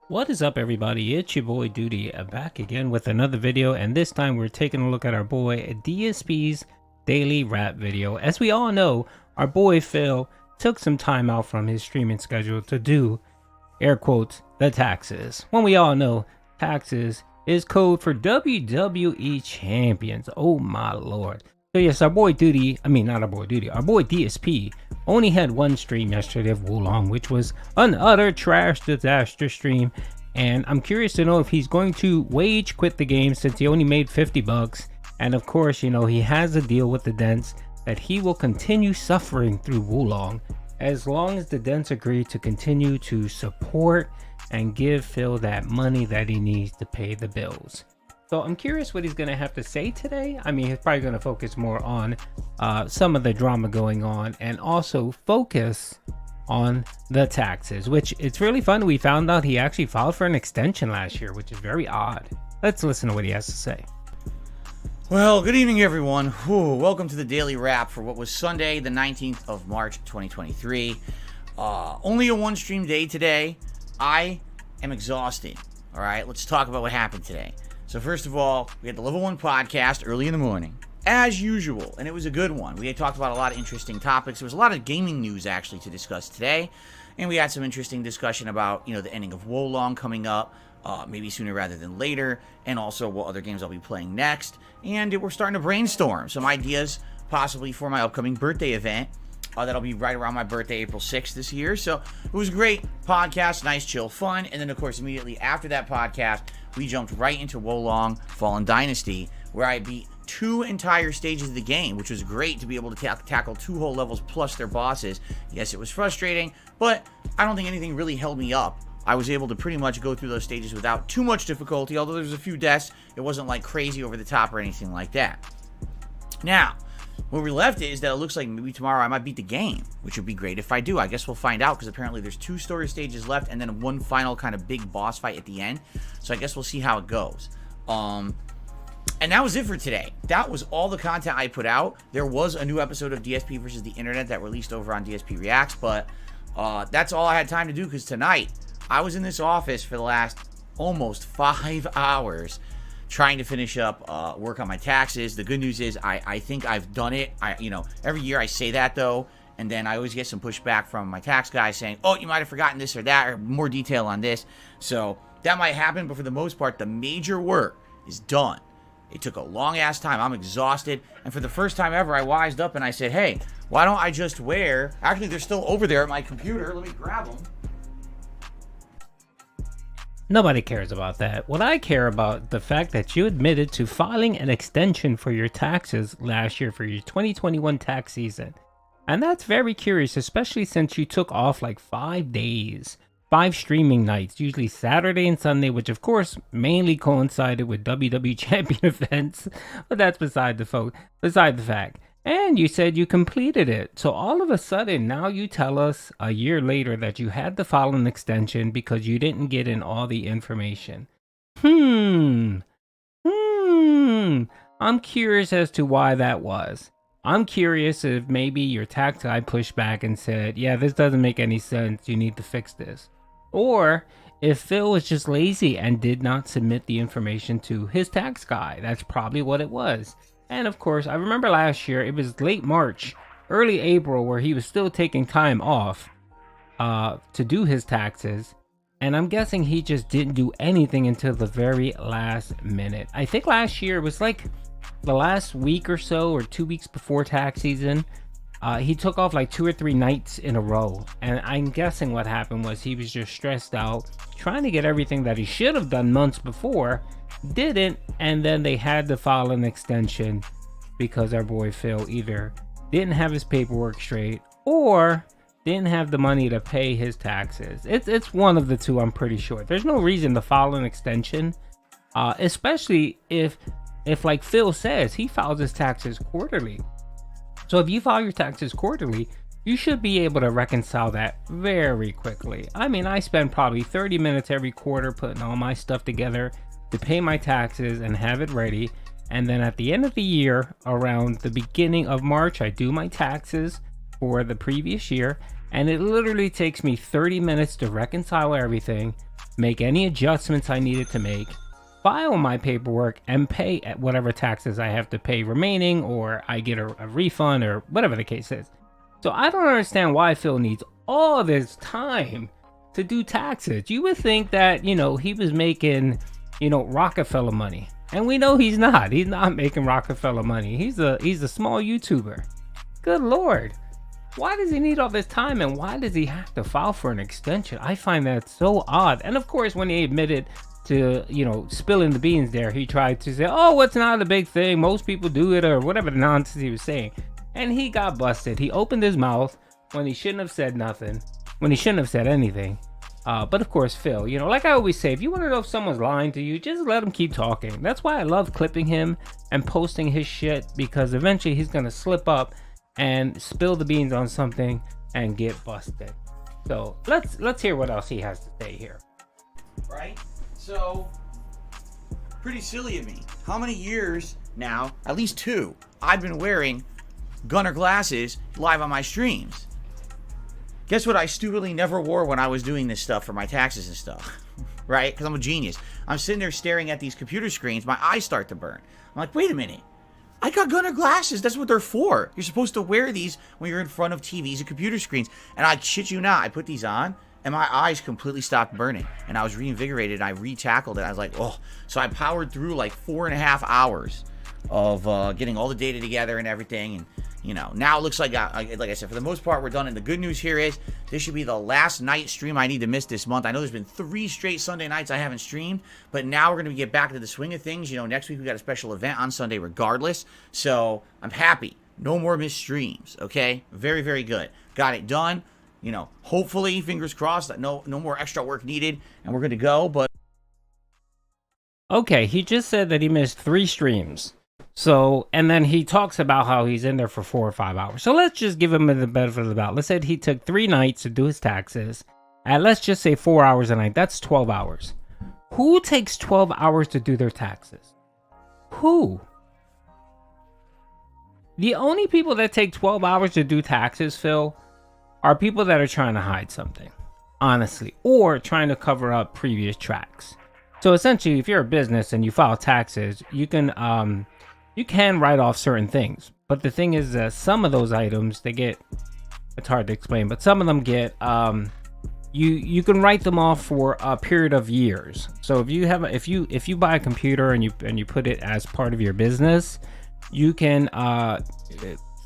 What is up, everybody? It's your boy Doody back again with another video, and this time we're taking a look at our boy DSP's daily rap video. As we all know, our boy Phil took some time out from his streaming schedule to do, air quotes, the taxes. When we all know taxes is code for WWE champions. Oh my lord. So yes, our boy Doody, not our boy Doody, our boy DSP only had one stream yesterday of Wulong, which was an utter trash disaster stream. And I'm curious to know if he's going to wage quit the game since he only made 50 bucks. And of course, you know, he has a deal with the Dents that he will continue suffering through Wulong as long as the Dents agree to continue to support and give Phil that money that he needs to pay the bills. So I'm curious what he's going to have to say today. He's probably going to focus more on some of the drama going on and also focus on the taxes, which it's really fun. We found out he actually filed for an extension last year, which is very odd. Let's listen to what he has to say. Well, good evening, everyone. Welcome to the Daily Wrap for what was Sunday, the 19th of March, 2023. Only a one-stream day today. I am exhausted. All right, let's talk about what happened today. So first of all, we had the Level 1 podcast early in the morning, as usual, and it was a good one. We had talked about a lot of interesting topics. There was a lot of gaming news, actually, to discuss today, and we had some interesting discussion about, the ending of Wulong coming up, maybe sooner rather than later, and also what other games I'll be playing next. And we're starting to brainstorm some ideas, possibly for my upcoming birthday event. That'll be right around my birthday, April 6th this year. So it was a great podcast, nice, chill, fun. And then, of course, immediately after that podcast, we jumped right into Wulong Fallen Dynasty, where I beat 2 entire stages of the game, which was great to be able to tackle 2 whole levels plus their bosses. Yes, it was frustrating, but I don't think anything really held me up. I was able to pretty much go through those stages without too much difficulty, although there was a few deaths. It wasn't like crazy over the top or anything like that. Now, where we left it is that it looks like maybe tomorrow I might beat the game, which would be great if I do. I guess we'll find out, because apparently there's 2 story stages left and then one final kind of big boss fight at the end. So I guess we'll see how it goes. And that was it for today. That was all the content I put out. There was a new episode of DSP versus the Internet that released over on DSP Reacts, but that's all I had time to do, because tonight I was in this office for the last almost 5 hours trying to finish up work on my taxes. The good news is I think I've done it. Every year I say that, though, and then I always get some pushback from my tax guy saying, oh, you might have forgotten this or that, or more detail on this. So that might happen, but for the most part, the major work is done. It took a long ass time. I'm exhausted, and for the first time ever, I wised up and I said, hey, why don't I just wear, actually they're still over there at my computer, let me grab them. Nobody cares about that. What I care about the fact that you admitted to filing an extension for your taxes last year for your 2021 tax season. And that's very curious, especially since you took off like 5 days, 5 streaming nights, usually Saturday and Sunday, which of course mainly coincided with WWE champion events, but that's beside the fact. And you said you completed it. So all of a sudden, now you tell us a year later that you had to file an extension because you didn't get in all the information. I'm curious as to why that was. I'm curious if maybe your tax guy pushed back and said, yeah, this doesn't make any sense. You need to fix this. Or if Phil was just lazy and did not submit the information to his tax guy. That's probably what it was. And of course, I remember last year, it was late March, early April, where he was still taking time off to do his taxes. And I'm guessing he just didn't do anything until the very last minute. I think last year it was like the last week or so, or 2 weeks before tax season. He took off like 2 or 3 nights in a row. And I'm guessing what happened was he was just stressed out, trying to get everything that he should have done months before, didn't, and then they had to file an extension because our boy Phil either didn't have his paperwork straight or didn't have the money to pay his taxes. It's one of the two, I'm pretty sure. There's no reason to file an extension, especially if like Phil says, he files his taxes quarterly. So if you file your taxes quarterly, you should be able to reconcile that very quickly. I spend probably 30 minutes every quarter putting all my stuff together to pay my taxes and have it ready. And then at the end of the year, around the beginning of March, I do my taxes for the previous year. and it literally takes me 30 minutes to reconcile everything, make any adjustments I needed to make, file my paperwork, and pay at whatever taxes I have to pay remaining, or I get a refund, or whatever the case is. So I don't understand why Phil needs all this time to do taxes. You would think that, he was making, Rockefeller money. And we know he's not. He's not making Rockefeller money. He's a small YouTuber. Good Lord. Why does he need all this time, and why does he have to file for an extension? I find that so odd. And of course, when he admitted to, spilling the beans there, he tried to say, oh, it's not a big thing. Most people do it, or whatever the nonsense he was saying. And he got busted. He opened his mouth when he shouldn't have said nothing, when he shouldn't have said anything. But of course, Phil, like I always say, if you want to know if someone's lying to you, just let him keep talking. That's why I love clipping him and posting his shit, because eventually he's going to slip up and spill the beans on something and get busted. So let's hear what else he has to say here. Right? So, pretty silly of me. How many years now, at least 2, I've been wearing Gunner glasses live on my streams? Guess what I stupidly never wore when I was doing this stuff for my taxes and stuff, right? Because I'm a genius. I'm sitting there staring at these computer screens. My eyes start to burn. I'm like, wait a minute. I got Gunner glasses. That's what they're for. You're supposed to wear these when you're in front of TVs and computer screens. And I shit you not, I put these on, and my eyes completely stopped burning. And I was reinvigorated. I re-tackled it. I was like, oh. So I powered through like 4.5 hours of getting all the data together and everything. And now it looks like I said, for the most part, we're done. And the good news here is this should be the last night stream I need to miss this month. I know there's been 3 straight Sunday nights I haven't streamed, but now we're going to get back to the swing of things. Next week we got a special event on Sunday regardless. So I'm happy. No more missed streams. Okay. Very, very good. Got it done. Hopefully, fingers crossed, that no more extra work needed, and we're good to go. But okay, he just said that he missed 3 streams. So, and then he talks about how he's in there for 4 or 5 hours. So let's just give him the benefit of the doubt. Let's say he took 3 nights to do his taxes. And let's just say 4 hours a night. That's 12 hours. Who takes 12 hours to do their taxes? Who? The only people that take 12 hours to do taxes, Phil, are people that are trying to hide something, honestly, or trying to cover up previous tracks. So essentially, if you're a business and you file taxes, you can write off certain things. But the thing is that some of those items, it's hard to explain, but some of them get, you can write them off for a period of years. So if you buy a computer and you put it as part of your business, you can,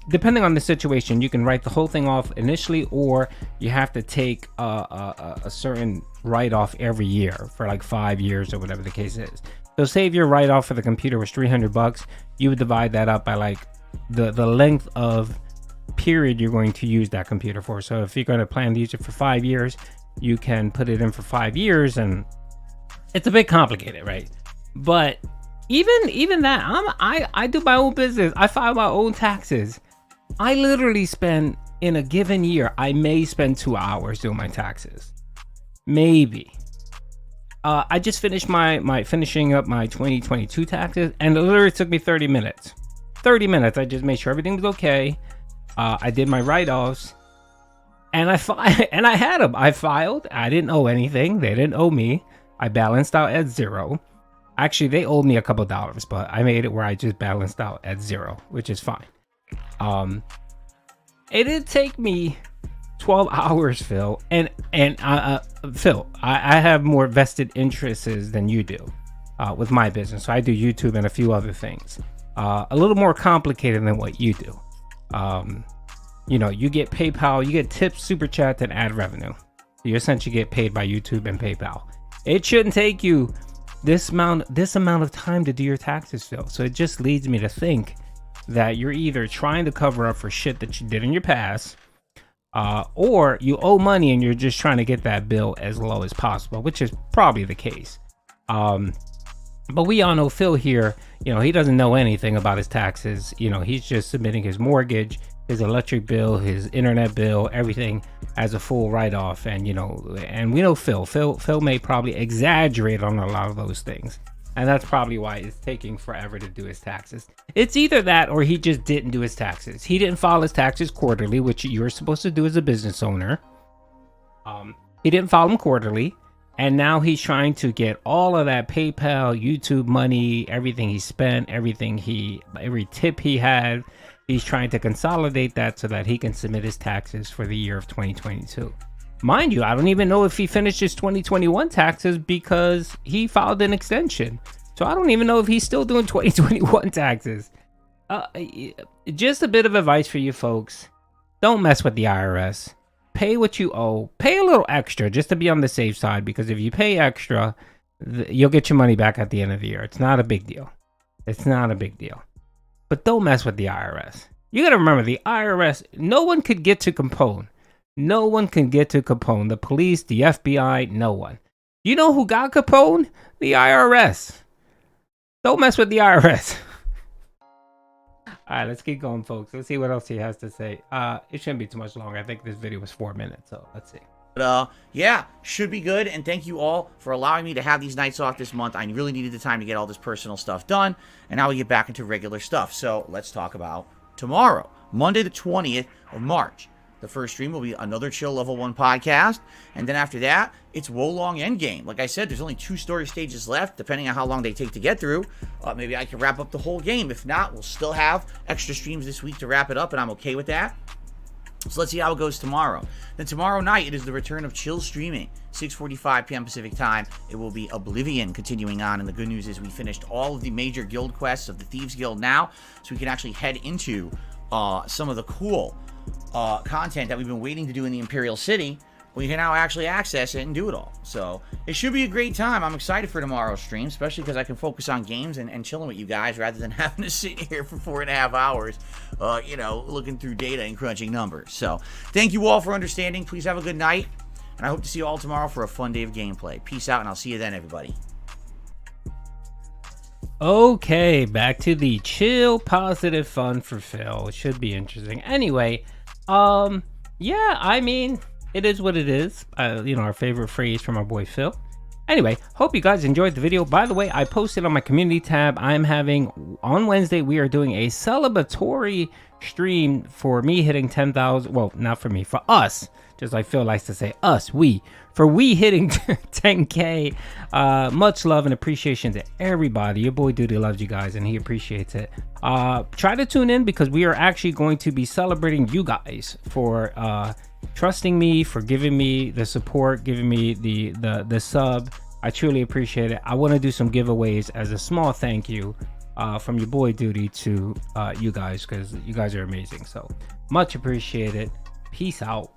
depending on the situation, you can write the whole thing off initially, or you have to take a certain write-off every year for like 5 years or whatever the case is. So say if your write-off for the computer was $300, you would divide that up by like the length of period you're going to use that computer for. So if you're going to plan to use it for 5 years, you can put it in for 5 years, and it's a bit complicated, right? But even that, I do my own business. I file my own taxes. I literally spend, in a given year, I may spend 2 hours doing my taxes. Maybe. I just finished finishing up my 2022 taxes, and it literally took me 30 minutes. 30 minutes. I just made sure everything was okay. I did my write-offs, and I had them. I filed. I didn't owe anything. They didn't owe me. I balanced out at 0. Actually, they owed me a couple dollars, but I made it where I just balanced out at 0, which is fine. It did take me 12 hours, Phil, and Phil, I have more vested interests than you do with my business. So I do YouTube and a few other things, a little more complicated than what you do. You get PayPal, you get tips, super chat, and ad revenue. You essentially get paid by YouTube and PayPal. It shouldn't take you this amount of time to do your taxes, Phil. So it just leads me to think that you're either trying to cover up for shit that you did in your past, or you owe money and you're just trying to get that bill as low as possible, which is probably the case. But we all know Phil here, he doesn't know anything about his taxes. He's just submitting his mortgage, his electric bill, his internet bill, everything as a full write-off. And, and we know Phil may probably exaggerate on a lot of those things. And that's probably why it's taking forever to do his taxes. It's either that or he just didn't do his taxes. He didn't file his taxes quarterly, which you're supposed to do as a business owner. He didn't file them quarterly. And now he's trying to get all of that PayPal, YouTube money, everything he spent, every tip he had. He's trying to consolidate that so that he can submit his taxes for the year of 2022. Mind you, I don't even know if he finished his 2021 taxes because he filed an extension. So I don't even know if he's still doing 2021 taxes. Just a bit of advice for you folks. Don't mess with the IRS. Pay what you owe. Pay a little extra just to be on the safe side, because if you pay extra, you'll get your money back at the end of the year. It's not a big deal. It's not a big deal. But don't mess with the IRS. You got to remember, the IRS, no one could get to Capone. No one can get to Capone. The police, the FBI, no one. You know who got Capone? The IRS. Don't mess with the IRS. All right, let's keep going, folks. Let's see what else he has to say. It shouldn't be too much longer. I think this video was 4 minutes, so let's see. But yeah, should be good. And thank you all for allowing me to have these nights off this month. I really needed the time to get all this personal stuff done, and now we get back into regular stuff. So let's talk about tomorrow, Monday the 20th of March. The first stream will be another Chill Level 1 podcast. And then after that, it's Wolong Endgame. Like I said, there's only 2 story stages left, depending on how long they take to get through. Maybe I can wrap up the whole game. If not, we'll still have extra streams this week to wrap it up, and I'm okay with that. So let's see how it goes tomorrow. Then tomorrow night, it is the return of Chill streaming, 6:45 p.m. Pacific time. It will be Oblivion continuing on. And the good news is we finished all of the major guild quests of the Thieves Guild now, so we can actually head into some of the cool content that we've been waiting to do in the Imperial City. We can now actually access it and do it all. So it should be a great time. I'm excited for tomorrow's stream, especially because I can focus on games and chilling with you guys rather than having to sit here for 4.5 hours, looking through data and crunching numbers. So thank you all for understanding. Please have a good night, and I hope to see you all tomorrow for a fun day of gameplay. Peace out, and I'll see you then, everybody. Okay, back to the chill, positive fun for Phil. It should be interesting. Anyway, yeah, I mean, it is what it is. Our favorite phrase from our boy Phil. Anyway, hope you guys enjoyed the video. By the way, I posted on my community tab. I'm having, on Wednesday, we are doing a celebratory stream for me hitting 10,000. Well, not for me, for us. Just like Phil likes to say, us, we. For we hitting 10K. Much love and appreciation to everybody. Your boy Doody loves you guys, and he appreciates it. Try to tune in, because we are actually going to be celebrating you guys for trusting me, for giving me the support, giving me the sub. I truly appreciate it. I want to do some giveaways as a small thank you from your boy Doody to you guys, because you guys are amazing. So much appreciated. Peace out.